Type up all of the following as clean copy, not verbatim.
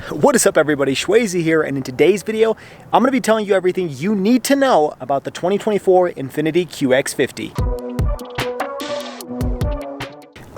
What is up, everybody? Shwazy here, and in today's video I'm going to be telling you everything you need to know about the 2024 Infiniti QX50.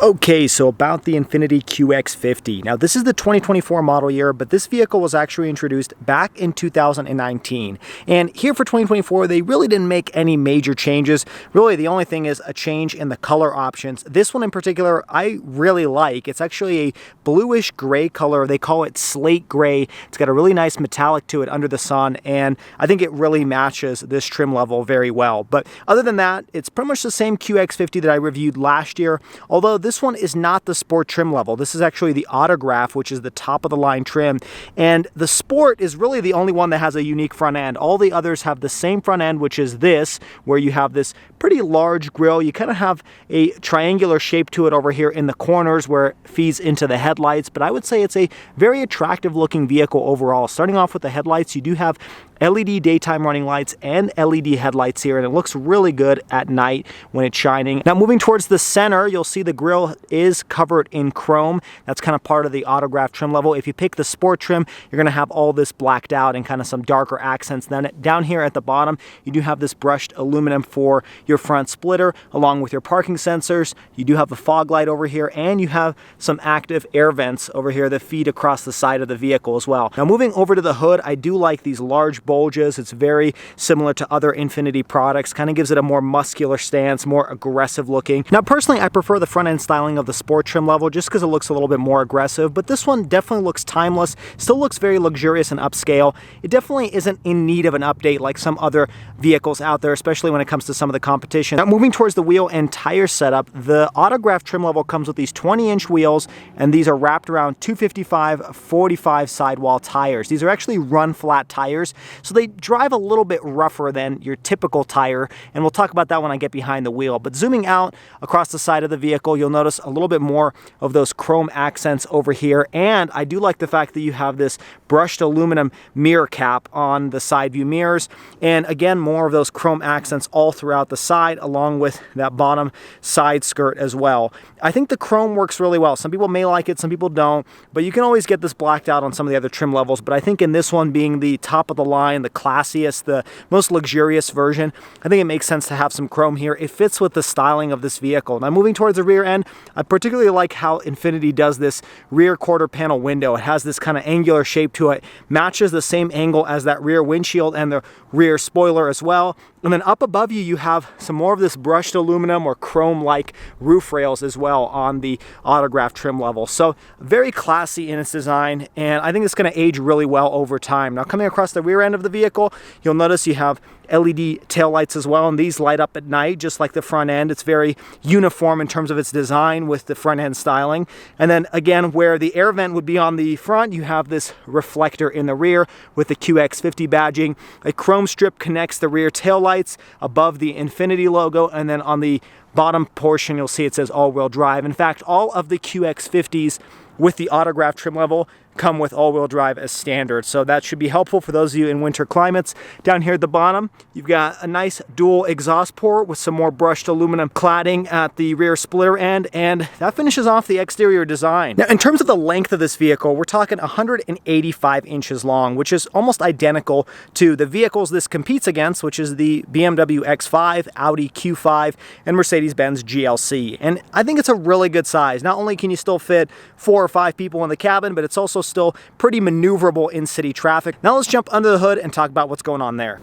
Okay, so about the Infiniti QX50. Now this is the 2024 model year, but this vehicle was actually introduced back in 2019. And here for 2024, they really didn't make any major changes. Really, the only thing is a change in the color options. This one in particular, I really like. It's actually a bluish gray color. They call it slate gray. It's got a really nice metallic to it under the sun, and I think it really matches this trim level very well. But other than that, it's pretty much the same QX50 that I reviewed last year, although this one is not the Sport trim level. This is actually the Autograph, which is the top of the line trim. And the Sport is really the only one that has a unique front end. All the others have the same front end, which is this, where you have this pretty large grille. You kind of have a triangular shape to it over here in the corners where it feeds into the headlights. But I would say it's a very attractive looking vehicle overall. Starting off with the headlights, you do have LED daytime running lights and LED headlights here, and it looks really good at night when it's shining. Now moving towards the center, you'll see the grille is covered in chrome. That's kind of part of the Autograph trim level. If you pick the Sport trim, you're going to have all this blacked out and kind of some darker accents. Then down here at the bottom, you do have this brushed aluminum for your front splitter, along with your parking sensors. You do have a fog light over here, and you have some active air vents over here that feed across the side of the vehicle as well. Now moving over to the hood, I do like these large bulges. It's very similar to other Infiniti products, kind of gives it a more muscular stance, more aggressive looking. Now personally, I prefer the front end styling of the Sport trim level just because it looks a little bit more aggressive, but this one definitely looks timeless, still looks very luxurious and upscale. It definitely isn't in need of an update like some other vehicles out there, especially when it comes to some of the competition. Now moving towards the wheel and tire setup, the Autograph trim level comes with these 20-inch wheels, and these are wrapped around 255/45 sidewall tires. These are actually run flat tires, so they drive a little bit rougher than your typical tire, and we'll talk about that when I get behind the wheel. But zooming out across the side of the vehicle, you'll notice a little bit more of those chrome accents over here, and I do like the fact that you have this brushed aluminum mirror cap on the side view mirrors, and again, more of those chrome accents all throughout the side, along with that bottom side skirt as well. I think the chrome works really well. Some people may like it, some people don't, but you can always get this blacked out on some of the other trim levels. But I think in this one, being the top of the line, the classiest, the most luxurious version, I think it makes sense to have some chrome here. It fits with the styling of this vehicle. Now moving towards the rear end, I particularly like how Infiniti does this rear quarter panel window. It has this kind of angular shape to it, matches the same angle as that rear windshield and the rear spoiler as well. And then up above you, you have some more of this brushed aluminum or chrome-like roof rails as well on the Autograph trim level. So very classy in its design, and I think it's going to age really well over time. Now coming across the rear end of the vehicle, you'll notice you have LED taillights as well, and these light up at night just like the front end. It's very uniform in terms of its design with the front end styling. And then again, where the air vent would be on the front, you have this reflector in the rear with the QX50 badging. A chrome strip connects the rear taillights above the Infiniti logo, and then on the bottom portion you'll see it says all-wheel drive. In fact, all of the QX50s with the Autograph trim level come with all-wheel drive as standard, so that should be helpful for those of you in winter climates. Down here at the bottom, you've got a nice dual exhaust port with some more brushed aluminum cladding at the rear splitter end, and that finishes off the exterior design. Now, in terms of the length of this vehicle, we're talking 185 inches long, which is almost identical to the vehicles this competes against, which is the BMW X5, Audi Q5, and Mercedes-Benz GLC. And I think it's a really good size. Not only can you still fit 4 or 5 people in the cabin, but it's also still pretty maneuverable in city traffic. Now let's jump under the hood and talk about what's going on there.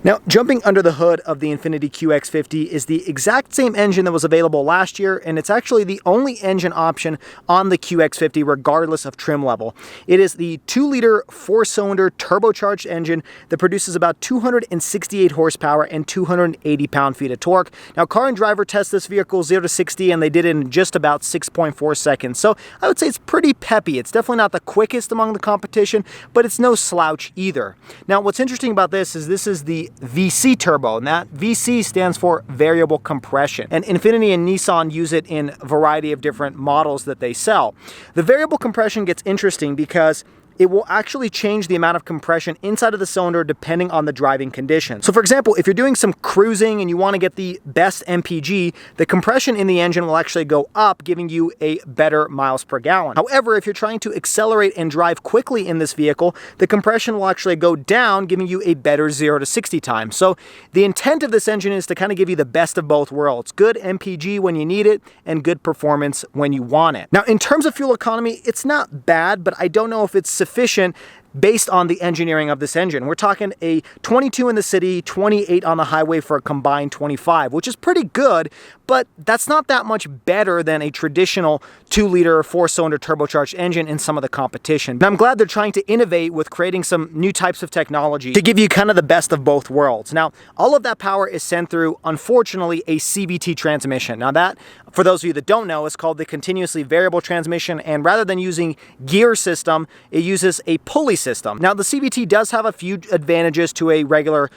Now, jumping under the hood of the Infiniti QX50 is the exact same engine that was available last year, and it's actually the only engine option on the QX50 regardless of trim level. It is the 2-liter 4-cylinder turbocharged engine that produces about 268 horsepower and 280 pound-feet of torque. Now, Car and Driver test this vehicle 0 to 60, and they did it in just about 6.4 seconds. So I would say it's pretty peppy. It's definitely not the quickest among the competition, but it's no slouch either. Now, what's interesting about this is the VC turbo, and that VC stands for variable compression. And Infiniti and Nissan use it in a variety of different models that they sell. The variable compression gets interesting because it will actually change the amount of compression inside of the cylinder depending on the driving conditions. So for example, if you're doing some cruising and you want to get the best MPG, the compression in the engine will actually go up, giving you a better miles per gallon. However, if you're trying to accelerate and drive quickly in this vehicle, the compression will actually go down, giving you a better 0 to 60 time. So the intent of this engine is to kind of give you the best of both worlds. Good MPG when you need it and good performance when you want it. Now, in terms of fuel economy, it's not bad, but I don't know if it's sufficient based on the engineering of this engine. We're talking a 22 in the city, 28 on the highway for a combined 25, which is pretty good, but that's not that much better than a traditional 2-liter 4-cylinder turbocharged engine in some of the competition. And I'm glad they're trying to innovate with creating some new types of technology to give you kind of the best of both worlds. Now, all of that power is sent through, unfortunately, a CVT transmission. Now that, for those of you that don't know, is called the continuously variable transmission, and rather than using gear system, it uses a pulley system. Now, the CVT does have a few advantages to a regular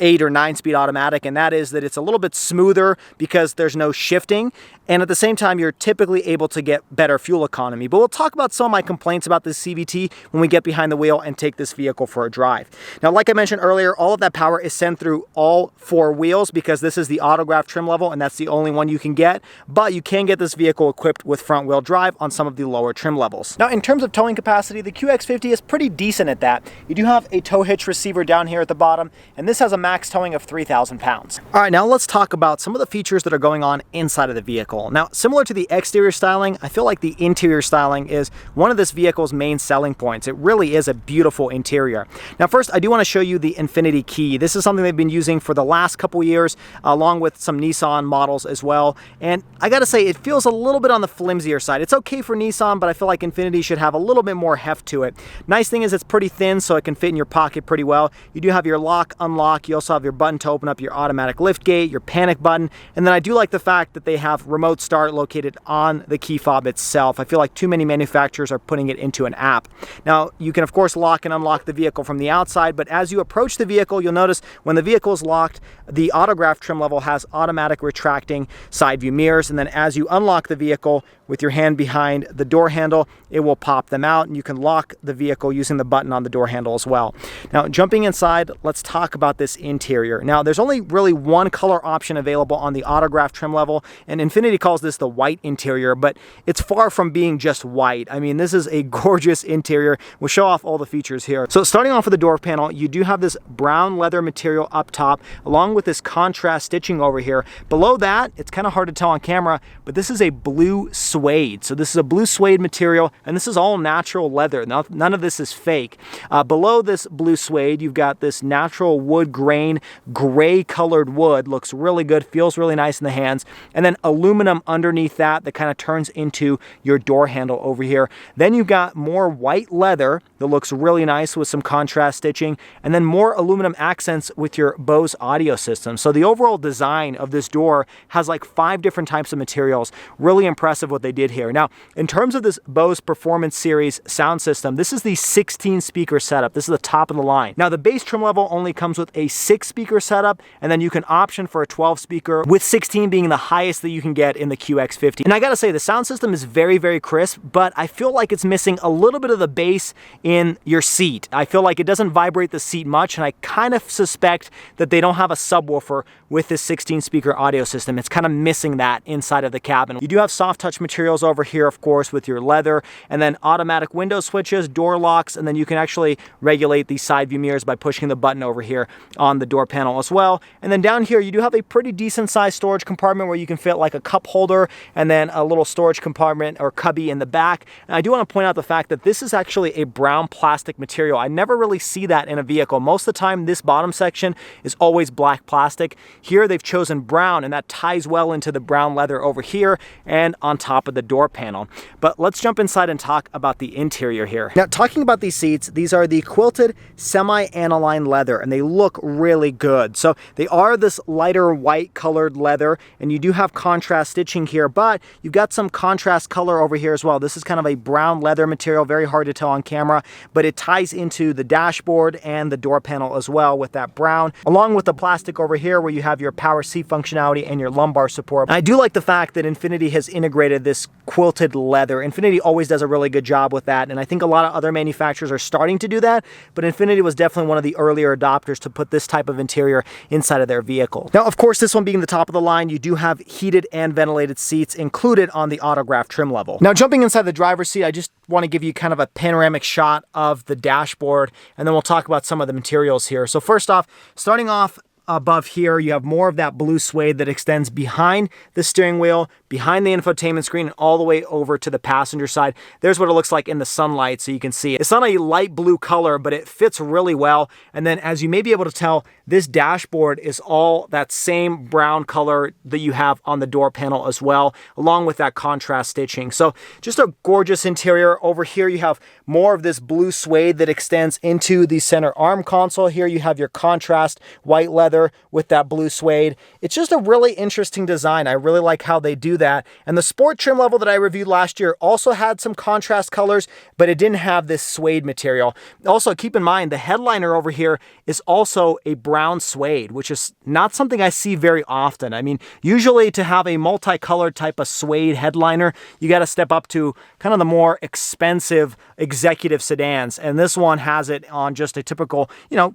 8 or 9-speed automatic, and that is that it's a little bit smoother because there's no shifting, and at the same time you're typically able to get better fuel economy. But we'll talk about some of my complaints about this CVT when we get behind the wheel and take this vehicle for a drive. Now, like I mentioned earlier, all of that power is sent through all 4 wheels because this is the Autograph trim level and that's the only one you can get, but you can get this vehicle equipped with front wheel drive on some of the lower trim levels. Now, in terms of towing capacity, the QX50 is pretty decent at that. You do have a tow hitch receiver down here at the bottom, and this has a max towing of 3,000 pounds. All right, now let's talk about some of the features that are going on inside of the vehicle. Now, similar to the exterior styling, I feel like the interior styling is one of this vehicle's main selling points. It really is a beautiful interior. Now, first, I do want to show you the Infiniti key. This is something they've been using for the last couple years, along with some Nissan models as well. And I gotta say, it feels a little bit on the flimsier side. It's okay for Nissan, but I feel like Infiniti should have a little bit more heft to it. Nice thing is it's pretty thin, so it can fit in your pocket pretty well. You do have your lock, unlock. You also have your button to open up your automatic lift gate, your panic button, and then I do like the fact that they have remote start located on the key fob itself. I feel like too many manufacturers are putting it into an app. Now, you can of course lock and unlock the vehicle from the outside, but as you approach the vehicle, you'll notice when the vehicle is locked, the Autograph trim level has automatic retracting side view mirrors, and then as you unlock the vehicle with your hand behind the door handle, it will pop them out, and you can lock the vehicle using the button on the door handle as well. Now, jumping inside, let's talk about this interior. Now, there's only really one color option available on the Autograph trim level, and Infiniti calls this the white interior, but it's far from being just white. I mean, this is a gorgeous interior. We'll show off all the features here. So starting off with the door panel, you do have this brown leather material up top, along with this contrast stitching over here. Below that, it's kind of hard to tell on camera, but this is a blue suede. So this is a blue suede material, and this is all natural leather. Now, none of this is fake. Below this blue suede, you've got this natural wood grain, gray colored wood. Looks really good, feels really nice in the hands. And then aluminum underneath that kind of turns into your door handle over here. Then you've got more white leather that looks really nice with some contrast stitching, and then more aluminum accents with your Bose audio system. So the overall design of this door has like 5 different types of materials. Really impressive what they did here. Now, in terms of this Bose Performance Series sound system, this is the 16 speaker setup. This is the top of the line. Now, the base trim level only comes with a 6 speaker setup, and then you can option for a 12 speaker, with 16 being the highest that you can get in the QX50. And I gotta say, the sound system is very, very crisp, but I feel like it's missing a little bit of the bass in your seat. I feel like it doesn't vibrate the seat much, and I kind of suspect that they don't have a subwoofer with this 16 speaker audio system. It's kind of missing that inside of the cabin. You do have soft touch materials over here, of course, with your leather, and then automatic window switches, door locks, and then you can actually regulate the side view mirrors by pushing the button over here on the door panel as well. And then down here, you do have a pretty decent sized storage compartment where you can fit like a cup holder and then a little storage compartment or cubby in the back. And I do want to point out the fact that this is actually a brown plastic material. I never really see that in a vehicle. Most of the time, this bottom section is always black plastic. Here, they've chosen brown, and that ties well into the brown leather over here and on top of the door panel. But let's jump inside and talk about the interior here. Now, talking about these seats, these are the quilted semi-aniline leather, and they look really good. So they are this lighter white colored leather, and you do have contrast stitching here, but you've got some contrast color over here as well. This is kind of a brown leather material, very hard to tell on camera, but it ties into the dashboard and the door panel as well with that brown, along with the plastic over here where you have your power seat functionality and your lumbar support. And I do like the fact that Infiniti has integrated this quilted leather. Infiniti always does a really good job with that, and I think a lot of other manufacturers are starting to do that, but Infiniti was definitely one of the earlier adopters to put this type of interior inside of their vehicle. Now, of course, this one being the top of the line, you do have heated and ventilated seats included on the Autograph trim level. Now, jumping inside the driver's seat, I just want to give you kind of a panoramic shot of the dashboard, and then we'll talk about some of the materials here. So first off, starting off above here, you have more of that blue suede that extends behind the steering wheel, behind the infotainment screen, and all the way over to the passenger side. There's what it looks like in the sunlight, so you can see it's not a light blue color, but it fits really well. And then, as you may be able to tell, this dashboard is all that same brown color that you have on the door panel as well, along with that contrast stitching. So just a gorgeous interior. Over here, you have more of this blue suede that extends into the center arm console. Here you have your contrast white leather with that blue suede. It's just a really interesting design. I really like how they do that. And the sport trim level that I reviewed last year also had some contrast colors, but it didn't have this suede material. Also, keep in mind, the headliner over here is also a brown suede, which is not something I see very often. I mean, usually to have a multicolored type of suede headliner, you got to step up to kind of the more expensive executive sedans. And this one has it on just a typical,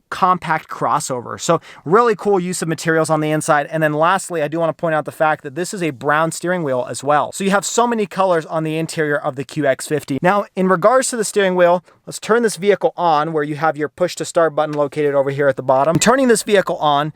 compact crossover. So really cool use of materials on the inside. And then lastly, I do want to point out the fact that this is a brown steering wheel as well. So you have so many colors on the interior of the QX50. Now, in regards to the steering wheel, let's turn this vehicle on, where you have your push to start button located over here at the bottom. Turning this vehicle on,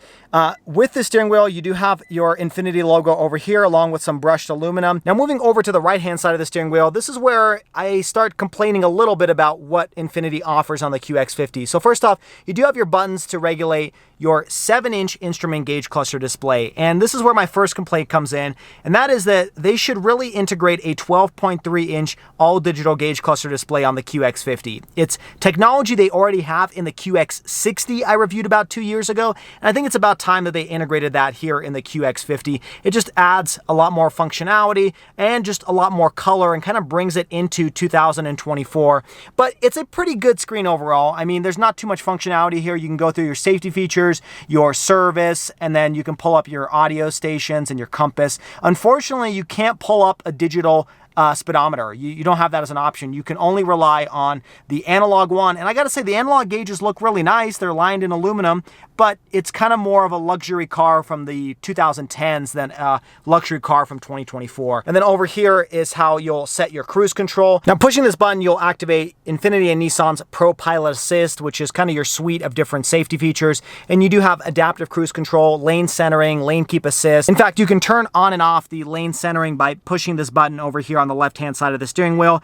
with the steering wheel, you do have your Infiniti logo over here, along with some brushed aluminum. Now, moving over to the right-hand side of the steering wheel, this is where I start complaining a little bit about what Infiniti offers on the QX50. So first off, you do have your buttons to regulate your 7-inch instrument gauge cluster display. And this is where my first complaint comes in, and that is that they should really integrate a 12.3-inch all-digital gauge cluster display on the QX50. It's technology they already have in the QX60 I reviewed about 2 years ago, and I think it's about time that they integrated that here in the QX50. It just adds a lot more functionality and just a lot more color and kind of brings it into 2024. But it's a pretty good screen overall. I mean, there's not too much functionality here. You can go through your safety features, your service, and then you can pull up your audio stations and your compass. Unfortunately, you can't pull up a digital speedometer. You don't have that as an option. You can only rely on the analog one. And I got to say, the analog gauges look really nice. They're lined in aluminum, but it's kind of more of a luxury car from the 2010s than a luxury car from 2024. And then over here is how you'll set your cruise control. Now, pushing this button, you'll activate Infiniti and Nissan's Pro Pilot Assist, which is kind of your suite of different safety features. And you do have adaptive cruise control, lane centering, lane keep assist. In fact, you can turn on and off the lane centering by pushing this button over here on the left-hand side of the steering wheel.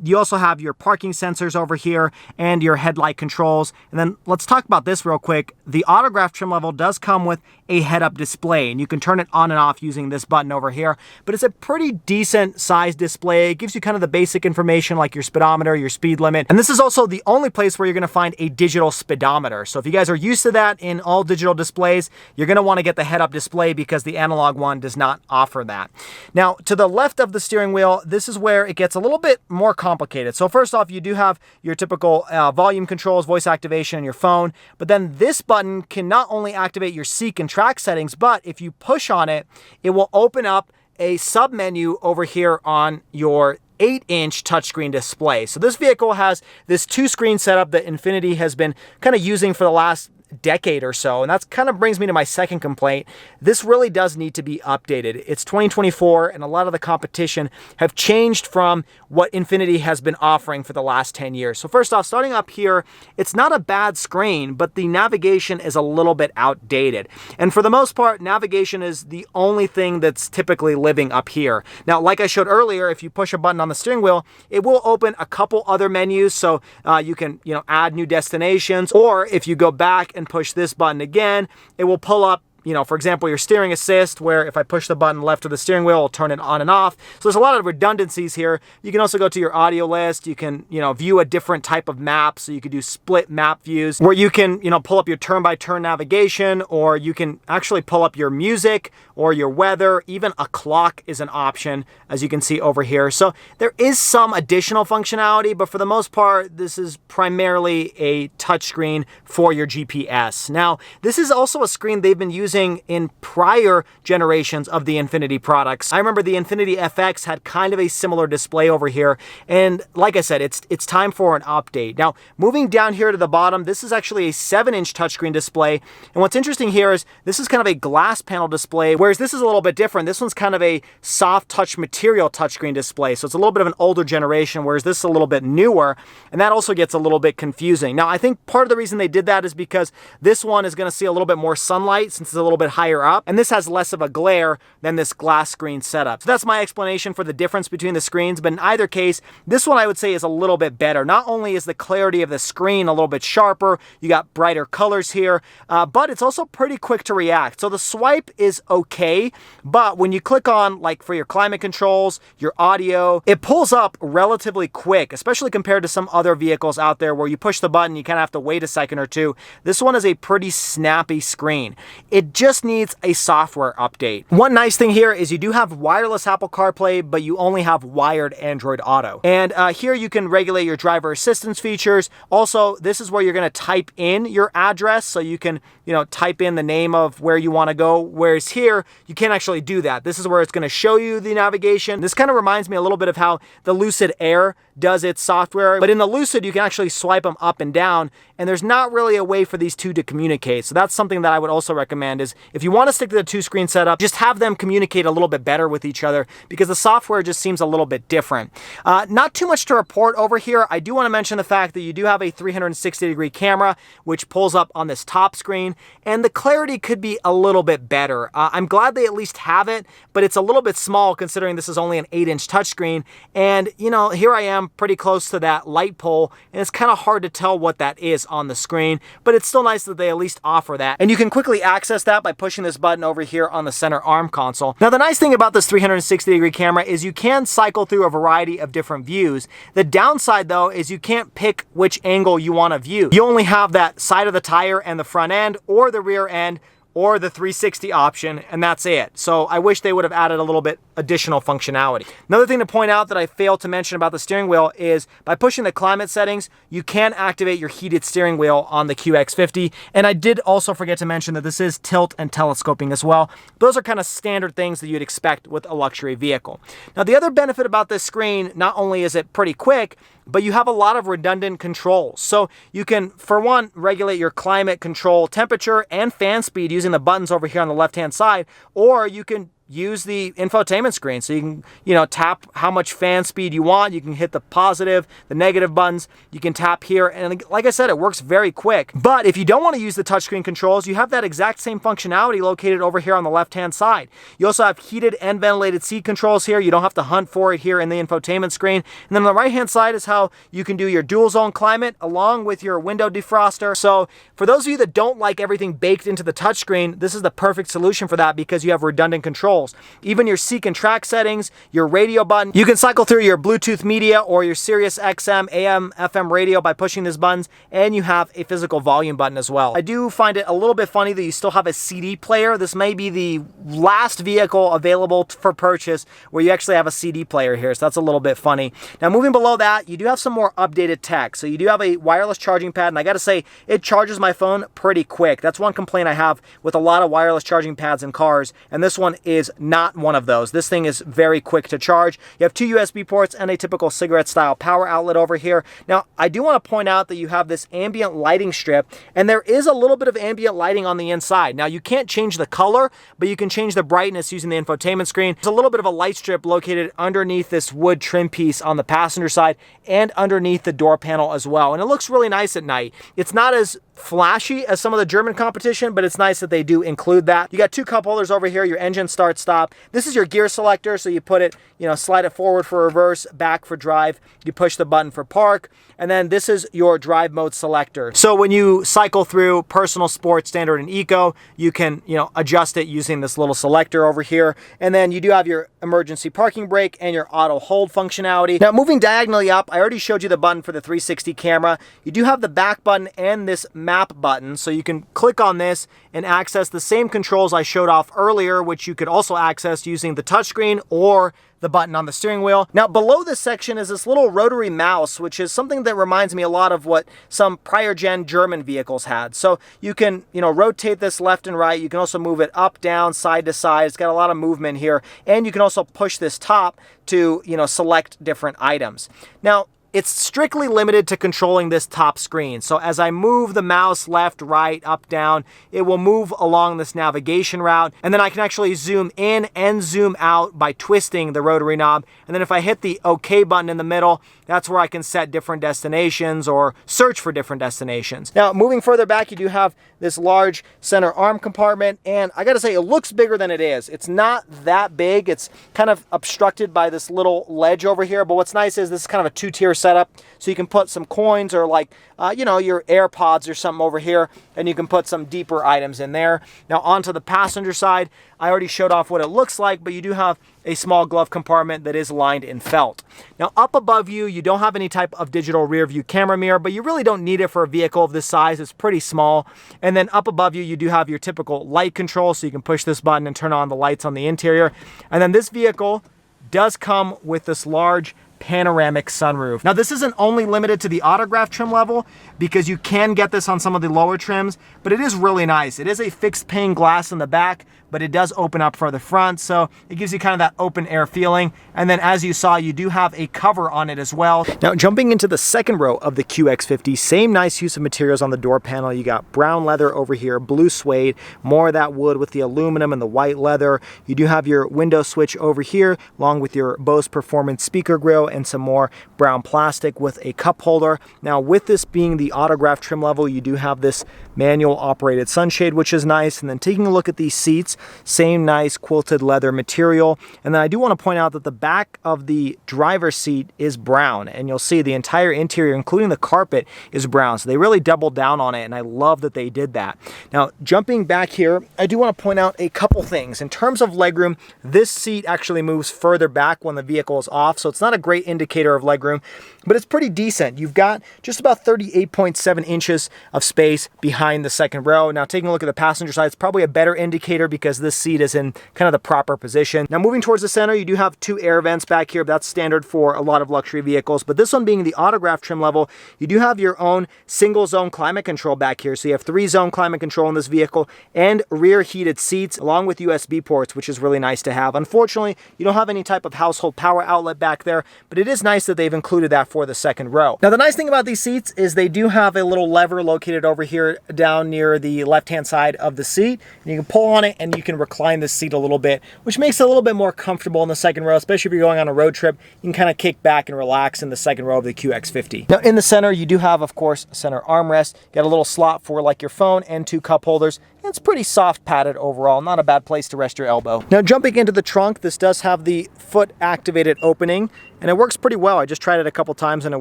You also have your parking sensors over here and your headlight controls. And then let's talk about this real quick. The Autograph trim level does come with a head-up display, and you can turn it on and off using this button over here, but it's a pretty decent sized display. It gives you kind of the basic information like your speedometer, your speed limit, and this is also the only place where you're going to find a digital speedometer. So if you guys are used to that in all digital displays, you're going to want to get the head-up display because the analog one does not offer that. Now, to the left of the steering wheel, this is where it gets a little bit more complicated. So first off, you do have your typical volume controls, voice activation on your phone, but then this button can not only activate your seek and track settings, but if you push on it, it will open up a sub menu over here on your 8-inch touchscreen display. So this vehicle has this 2-screen setup that Infiniti has been kind of using for the last decade or so, and that kind of brings me to my second complaint. This really does need to be updated. It's 2024, and a lot of the competition have changed from what Infiniti has been offering for the last 10 years. So first off, starting up here, it's not a bad screen, but the navigation is a little bit outdated. And for the most part, navigation is the only thing that's typically living up here. Now, like I showed earlier, if you push a button on the steering wheel, it will open a couple other menus, so you can add new destinations, or if you go back and push this button again, it will pull up you know, for example, your steering assist, where if I push the button left of the steering wheel, it'll turn it on and off. So there's a lot of redundancies here. You can also go to your audio list. You can, you know, view a different type of map. So you could do split map views where you can, you know, pull up your turn-by-turn navigation, or you can actually pull up your music or your weather. Even a clock is an option, as you can see over here. So there is some additional functionality, but for the most part, this is primarily a touchscreen for your GPS. Now, this is also a screen they've been using in prior generations of the Infiniti products. I remember the Infiniti FX had kind of a similar display over here, and like I said, it's time for an update. Now, moving down here to the bottom, this is actually a 7-inch touchscreen display, and what's interesting here is this is kind of a glass panel display, whereas this is a little bit different. This one's kind of a soft touch material touchscreen display, so it's a little bit of an older generation, whereas this is a little bit newer, and that also gets a little bit confusing. Now, I think part of the reason they did that is because this one is going to see a little bit more sunlight since it's a little bit higher up, and this has less of a glare than this glass screen setup. So that's my explanation for the difference between the screens, but in either case, this one I would say is a little bit better. Not only is the clarity of the screen a little bit sharper, you got brighter colors here, but it's also pretty quick to react. So the swipe is okay, but when you click on, like for your climate controls, your audio, it pulls up relatively quick, especially compared to some other vehicles out there where you push the button, you kind of have to wait a second or two. This one is a pretty snappy screen. It just needs a software update. One nice thing here is you do have wireless Apple CarPlay, but you only have wired Android Auto. And here you can regulate your driver assistance features. Also, this is where you're going to type in your address, so you can, you know, type in the name of where you want to go, whereas here you can't actually do that. This is where it's going to show you the navigation. This kind of reminds me a little bit of how the Lucid Air does its software, but in the Lucid you can actually swipe them up and down, and there's not really a way for these two to communicate. So that's something that I would also recommend, is if you want to stick to the two-screen setup, just have them communicate a little bit better with each other, because the software just seems a little bit different. Not too much to report over here. I do want to mention the fact that you do have a 360-degree camera, which pulls up on this top screen, and the clarity could be a little bit better. I'm glad they at least have it, but it's a little bit small considering this is only an 8-inch touchscreen, and you know, here I am pretty close to that light pole, and it's kind of hard to tell what that is on the screen, but it's still nice that they at least offer that. And you can quickly access that by pushing this button over here on the center arm console. Now, the nice thing about this 360-degree camera is you can cycle through a variety of different views. The downside, though, is you can't pick which angle you want to view. You only have that side of the tire and the front end, or the rear end, or the 360 option, and that's it. So I wish they would have added a little bit additional functionality. Another thing to point out that I failed to mention about the steering wheel is by pushing the climate settings, you can activate your heated steering wheel on the QX50. And I did also forget to mention that this is tilt and telescoping as well. Those are kind of standard things that you'd expect with a luxury vehicle. Now, the other benefit about this screen, not only is it pretty quick, but you have a lot of redundant controls. So you can, for one, regulate your climate control, temperature, and fan speed using the buttons over here on the left-hand side, or you can use the infotainment screen. So you can, you know, tap how much fan speed you want. You can hit the positive, the negative buttons. You can tap here. And like I said, it works very quick. But if you don't want to use the touchscreen controls, you have that exact same functionality located over here on the left-hand side. You also have heated and ventilated seat controls here. You don't have to hunt for it here in the infotainment screen. And then on the right-hand side is how you can do your dual zone climate along with your window defroster. So for those of you that don't like everything baked into the touchscreen, this is the perfect solution for that, because you have redundant controls. Even your seek and track settings, your radio button. You can cycle through your Bluetooth media or your Sirius XM, AM, FM radio by pushing these buttons, and you have a physical volume button as well. I do find it a little bit funny that you still have a CD player. This may be the last vehicle available for purchase where you actually have a CD player here, so that's a little bit funny. Now, moving below that, you do have some more updated tech. So you do have a wireless charging pad, and I gotta say, it charges my phone pretty quick. That's one complaint I have with a lot of wireless charging pads in cars, and this one is not one of those. This thing is very quick to charge. You have 2 USB ports and a typical cigarette style power outlet over here. Now, I do want to point out that you have this ambient lighting strip, and there is a little bit of ambient lighting on the inside. Now, you can't change the color, but you can change the brightness using the infotainment screen. There's a little bit of a light strip located underneath this wood trim piece on the passenger side and underneath the door panel as well, and it looks really nice at night. It's not as flashy as some of the German competition, but it's nice that they do include that. You got 2 cup holders over here, your engine start stop. This is your gear selector, so you put it, slide it forward for reverse, back for drive. You push the button for park, and then this is your drive mode selector. So when you cycle through personal, sport, standard, and eco, you can, adjust it using this little selector over here. And then you do have your emergency parking brake and your auto hold functionality. Now moving diagonally up, I already showed you the button for the 360 camera. You do have the back button and this map button, so you can click on this and access the same controls I showed off earlier, which you could also access using the touchscreen or the button on the steering wheel. Now below this section is this little rotary mouse, which is something that reminds me a lot of what some prior gen German vehicles had. So you can, rotate this left and right. You can also move it up, down, side to side. It's got a lot of movement here. And you can also push this top to, select different items. Now, it's strictly limited to controlling this top screen. So as I move the mouse left, right, up, down, it will move along this navigation route. And then I can actually zoom in and zoom out by twisting the rotary knob. And then if I hit the OK button in the middle, that's where I can set different destinations or search for different destinations. Now, moving further back, you do have this large center arm compartment. And I gotta say, it looks bigger than it is. It's not that big. It's kind of obstructed by this little ledge over here. But what's nice is this is kind of a 2-tier setup. So you can put some coins or like, your AirPods or something over here, and you can put some deeper items in there. Now onto the passenger side, I already showed off what it looks like, but you do have a small glove compartment that is lined in felt. Now up above you, you don't have any type of digital rear view camera mirror, but you really don't need it for a vehicle of this size. It's pretty small. And then up above you, you do have your typical light control, so you can push this button and turn on the lights on the interior. And then this vehicle does come with this large panoramic sunroof. Now this isn't only limited to the Autograph trim level, because you can get this on some of the lower trims, but it is really nice. It is a fixed pane glass in the back, but it does open up for the front, so it gives you kind of that open air feeling. And then as you saw, you do have a cover on it as well. Now jumping into the second row of the QX50, same nice use of materials on the door panel. You got brown leather over here, blue suede, more of that wood with the aluminum and the white leather. You do have your window switch over here, along with your Bose Performance speaker grille and some more brown plastic with a cup holder. Now with this being the Autograph trim level, you do have this manual operated sunshade, which is nice. And then taking a look at these seats, same nice quilted leather material. And then I do want to point out that the back of the driver's seat is brown, and you'll see the entire interior, including the carpet, is brown. So they really doubled down on it, and I love that they did that. Now jumping back here, I do want to point out a couple things. In terms of legroom, this seat actually moves further back when the vehicle is off, so it's not a great indicator of legroom, but it's pretty decent. You've got just about 38.7 inches of space behind the second row. Now taking a look at the passenger side, it's probably a better indicator because this seat is in kind of the proper position. Now moving towards the center, you do have 2 air vents back here. That's standard for a lot of luxury vehicles, but this one being the Autograph trim level, you do have your own single zone climate control back here. So you have 3-zone climate control in this vehicle and rear heated seats along with USB ports, which is really nice to have. Unfortunately, you don't have any type of household power outlet back there, but it is nice that they've included that for the second row. Now the nice thing about these seats is they do have a little lever located over here down near the left-hand side of the seat, and you can pull on it and you can recline this seat a little bit, which makes it a little bit more comfortable in the second row, especially if you're going on a road trip. You can kind of kick back and relax in the second row of the QX50. Now in the center, you do have, of course, a center armrest. You got a little slot for like your phone and 2 cup holders. It's pretty soft padded overall, not a bad place to rest your elbow. Now jumping into the trunk, this does have the foot activated opening, and it works pretty well. I just tried it a couple times and it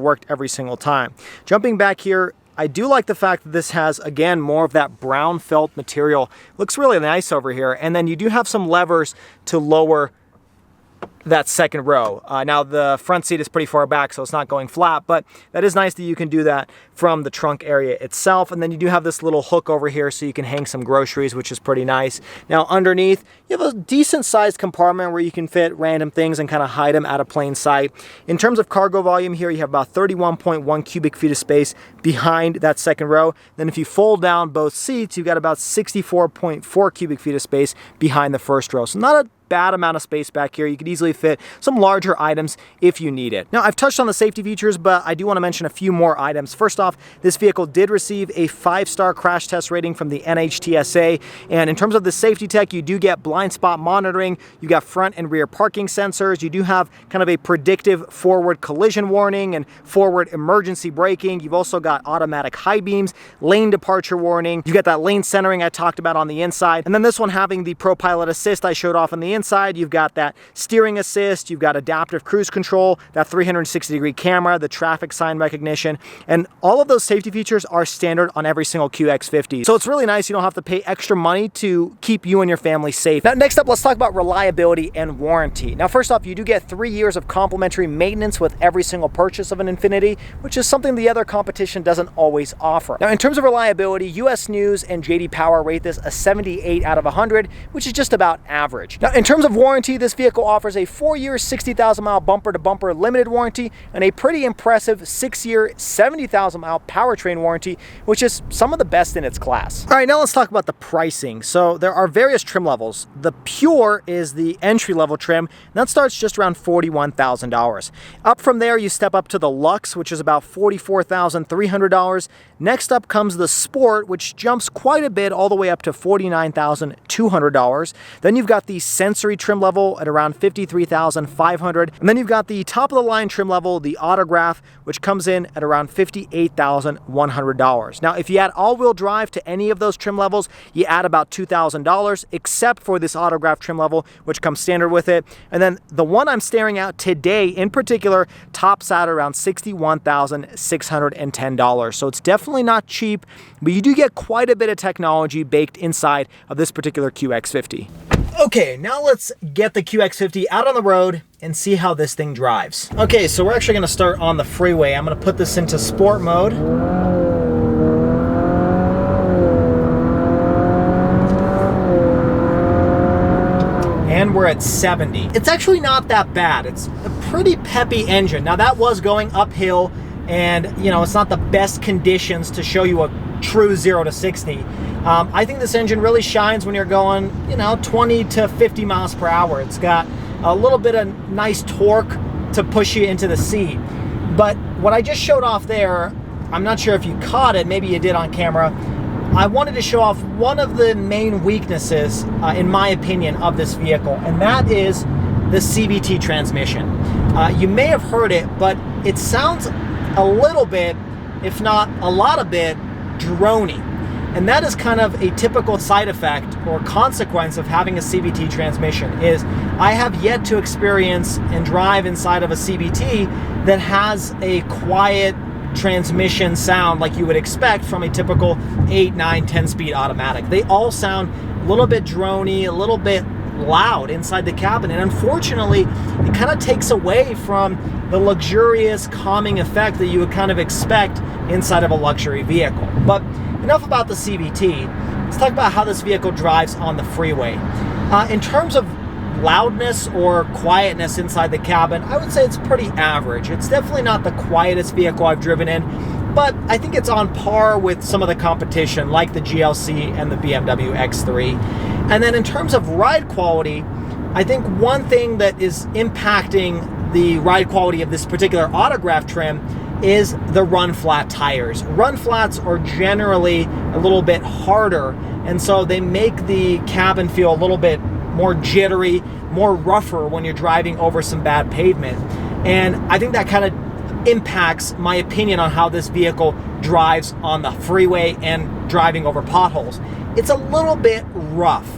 worked every single time. Jumping back here, I do like the fact that this has, again, more of that brown felt material. Looks really nice over here. And then you do have some levers to lower that second row. Now the front seat is pretty far back, so it's not going flat, but that is nice that you can do that from the trunk area itself. And then you do have this little hook over here so you can hang some groceries, which is pretty nice. Now underneath, you have a decent sized compartment where you can fit random things and kind of hide them out of plain sight. In terms of cargo volume here, you have about 31.1 cubic feet of space behind that second row. Then if you fold down both seats, you've got about 64.4 cubic feet of space behind the first row. So not a bad amount of space back here. You could easily fit some larger items if you need it. Now, I've touched on the safety features, but I do want to mention a few more items. First off, this vehicle did receive a 5-star crash test rating from the NHTSA. And in terms of the safety tech, you do get blind spot monitoring, you got front and rear parking sensors, you do have kind of a predictive forward collision warning and forward emergency braking. You've also got automatic high beams, lane departure warning. You got that lane centering I talked about on the inside. And then this one having the Pro Pilot Assist I showed off on the inside. You've got that steering assist, you've got adaptive cruise control, that 360-degree camera, the traffic sign recognition, and all of those safety features are standard on every single QX50. So it's really nice. You don't have to pay extra money to keep you and your family safe. Now, next up, let's talk about reliability and warranty. Now, first off, you do get 3 years of complimentary maintenance with every single purchase of an Infiniti, which is something the other competition doesn't always offer. Now, in terms of reliability, US News and JD Power rate this a 78 out of 100, which is just about average. Now, in terms of warranty, this vehicle offers a 4-year, 60,000-mile bumper-to-bumper limited warranty and a pretty impressive 6-year, 70,000-mile powertrain warranty, which is some of the best in its class. All right, now let's talk about the pricing. So there are various trim levels. The Pure is the entry-level trim, and that starts just around $41,000. Up from there, you step up to the Luxe, which is about $44,300. Next up comes the Sport, which jumps quite a bit, all the way up to $49,200. Then you've got the Sensory trim level at around $53,500. And then you've got the top-of-the-line trim level, the Autograph, which comes in at around $58,100. Now, if you add all-wheel drive to any of those trim levels, you add about $2,000, except for this Autograph trim level, which comes standard with it. And then the one I'm staring at today in particular tops out around $61,610. So it's definitely not cheap, but you do get quite a bit of technology baked inside of this particular QX50. Okay, now let's get the QX50 out on the road and see how this thing drives. Okay, so we're actually gonna start on the freeway. I'm gonna put this into sport mode. And we're at 70. It's actually not that bad. It's a pretty peppy engine. Now, that was going uphill, and you know, it's not the best conditions to show you a true 0 to 60. I think this engine really shines when you're going, you know, 20 to 50 miles per hour. It's got a little bit of nice torque to push you into the seat. But what I just showed off there, I'm not sure if you caught it, maybe you did on camera. I wanted to show off one of the main weaknesses, in my opinion, of this vehicle, and that is the CVT transmission. You may have heard it, but it sounds a little bit, if not a lot of bit, drony. And that is kind of a typical side effect or consequence of having a CVT transmission. Is I have yet to experience and drive inside of a CVT that has a quiet transmission sound like you would expect from a typical 8, 9, 10-speed automatic. They all sound a little bit drony, a little bit loud inside the cabin, and unfortunately it kind of takes away from the luxurious calming effect that you would kind of expect inside of a luxury vehicle. But enough about the CVT. Let's talk about how this vehicle drives on the freeway. In terms of loudness or quietness inside the cabin, I would say it's pretty average. It's definitely not the quietest vehicle I've driven in, but I think it's on par with some of the competition like the GLC and the BMW X3. And then in terms of ride quality, I think one thing that is impacting the ride quality of this particular Autograph trim is the run flat tires. Run flats are generally a little bit harder, and so they make the cabin feel a little bit more jittery, more rougher when you're driving over some bad pavement. And I think that kind of impacts my opinion on how this vehicle drives on the freeway and driving over potholes. It's a little bit rough,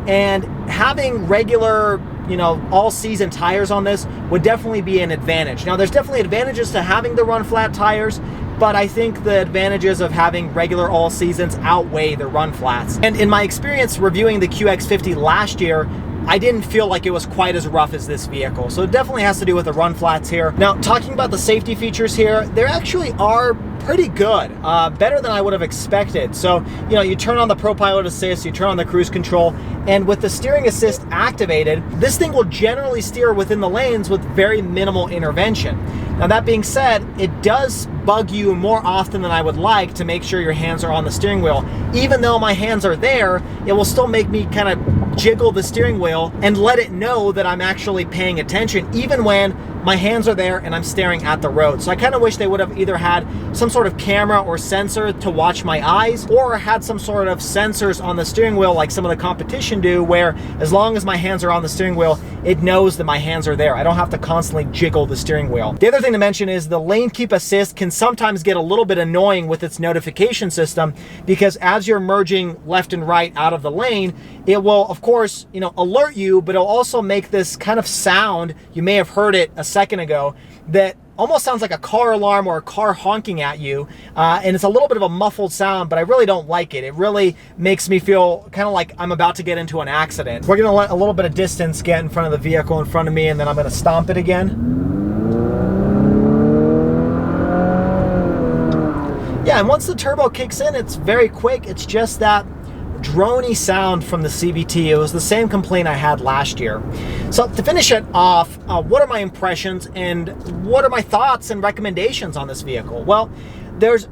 and having regular, you know, all-season tires on this would definitely be an advantage. Now, there's definitely advantages to having the run flat tires, but I think the advantages of having regular all seasons outweigh the run flats. And in my experience reviewing the QX50 last year, I didn't feel like it was quite as rough as this vehicle. So it definitely has to do with the run flats here. Now, talking about the safety features here, there actually are pretty good, better than I would have expected. So, you know, you turn on the Pro Pilot Assist, you turn on the cruise control, and with the steering assist activated, this thing will generally steer within the lanes with very minimal intervention. Now, that being said, it does bug you more often than I would like to make sure your hands are on the steering wheel. Even though my hands are there, it will still make me kind of jiggle the steering wheel and let it know that I'm actually paying attention, even when my hands are there and I'm staring at the road. So I kind of wish they would have either had some sort of camera or sensor to watch my eyes, or had some sort of sensors on the steering wheel like some of the competition do, where as long as my hands are on the steering wheel, it knows that my hands are there. I don't have to constantly jiggle the steering wheel. The other thing to mention is the lane keep assist can sometimes get a little bit annoying with its notification system, because as you're merging left and right out of the lane, it will, of course, alert you, but it'll also make this kind of sound. You may have heard it a second ago, that almost sounds like a car alarm or a car honking at you, and it's a little bit of a muffled sound, but I really don't like it. It really makes me feel kind of like I'm about to get into an accident. We're gonna let a little bit of distance get in front of the vehicle in front of me, and then I'm gonna stomp it again. Yeah, and once the turbo kicks in, it's very quick. It's just that drony sound from the CVT. It was the same complaint I had last year. So to finish it off, what are my impressions and what are my thoughts and recommendations on this vehicle? Well, there's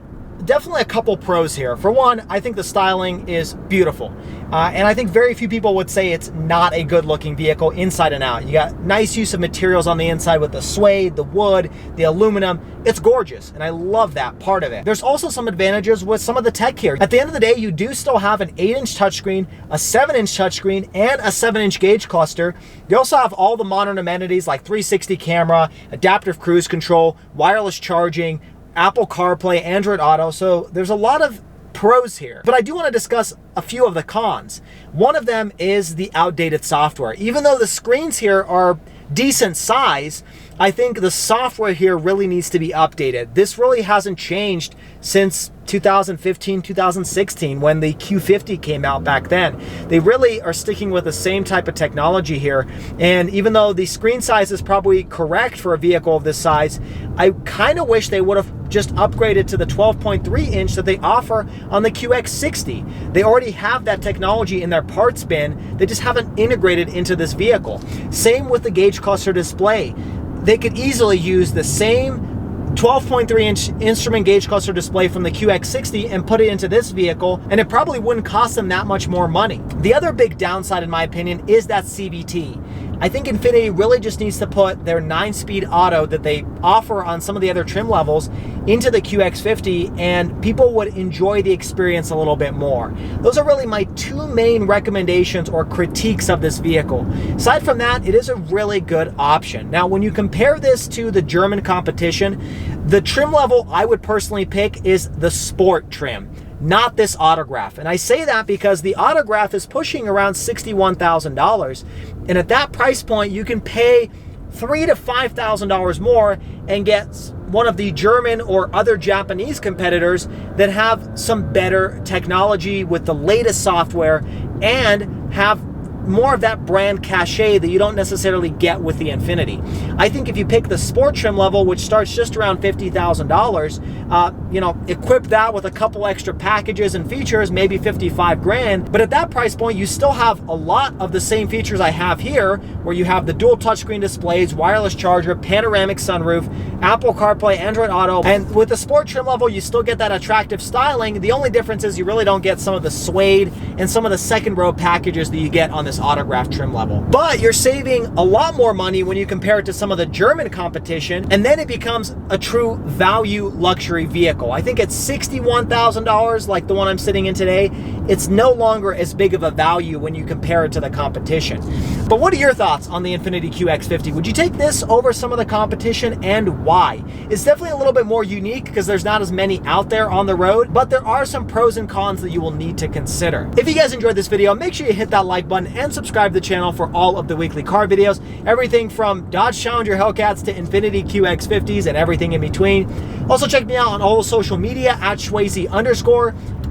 definitely a couple pros here. For one, I think the styling is beautiful. And I think very few people would say it's not a good looking vehicle inside and out. You got nice use of materials on the inside with the suede, the wood, the aluminum. It's gorgeous, and I love that part of it. There's also some advantages with some of the tech here. At the end of the day, you do still have an 8-inch touchscreen, a 7-inch touchscreen, and a 7-inch gauge cluster. You also have all the modern amenities like 360 camera, adaptive cruise control, wireless charging, Apple CarPlay, Android Auto. So there's a lot of pros here, but I do want to discuss a few of the cons. One of them is the outdated software. Even though the screens here are decent size, I think the software here really needs to be updated. This really hasn't changed since 2015, 2016, when the Q50 came out back then. They really are sticking with the same type of technology here. And even though the screen size is probably correct for a vehicle of this size, I kind of wish they would have just upgraded to the 12.3 inch that they offer on the QX60. They already have that technology in their parts bin. They just haven't integrated into this vehicle. Same with the gauge cluster display. They could easily use the same 12.3 inch instrument gauge cluster display from the QX60 and put it into this vehicle, and it probably wouldn't cost them that much more money. The other big downside, in my opinion, is that CVT. I think Infiniti really just needs to put their 9-speed auto that they offer on some of the other trim levels into the QX50, and people would enjoy the experience a little bit more. Those are really my two main recommendations or critiques of this vehicle. Aside from that, it is a really good option. Now, when you compare this to the German competition, the trim level I would personally pick is the Sport trim, not this Autograph. And I say that because the Autograph is pushing around $61,000. And at that price point, you can pay $3,000 to $5,000 more and get one of the German or other Japanese competitors that have some better technology with the latest software and have more of that brand cachet that you don't necessarily get with the Infiniti. I think if you pick the Sport trim level, which starts just around $50,000, equip that with a couple extra packages and features, maybe 55 grand. But at that price point, you still have a lot of the same features I have here, where you have the dual touchscreen displays, wireless charger, panoramic sunroof, Apple CarPlay, Android Auto. And with the Sport trim level, you still get that attractive styling. The only difference is you really don't get some of the suede and some of the second row packages that you get on this Autograph trim level. But you're saving a lot more money when you compare it to some of the German competition, and then it becomes a true value luxury vehicle. I think at $61,000, like the one I'm sitting in today, it's no longer as big of a value when you compare it to the competition. But what are your thoughts on the Infiniti QX50? Would you take this over some of the competition, and why? It's definitely a little bit more unique because there's not as many out there on the road, but there are some pros and cons that you will need to consider. If you guys enjoyed this video, make sure you hit that like button and subscribe to the channel for all of the weekly car videos. Everything from Dodge Challenger Hellcats to Infiniti QX50s and everything in between. Also check me out on all social media at Schwazy_.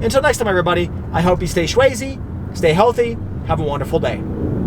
Until next time, everybody, I hope you stay Schwazy, stay healthy, have a wonderful day.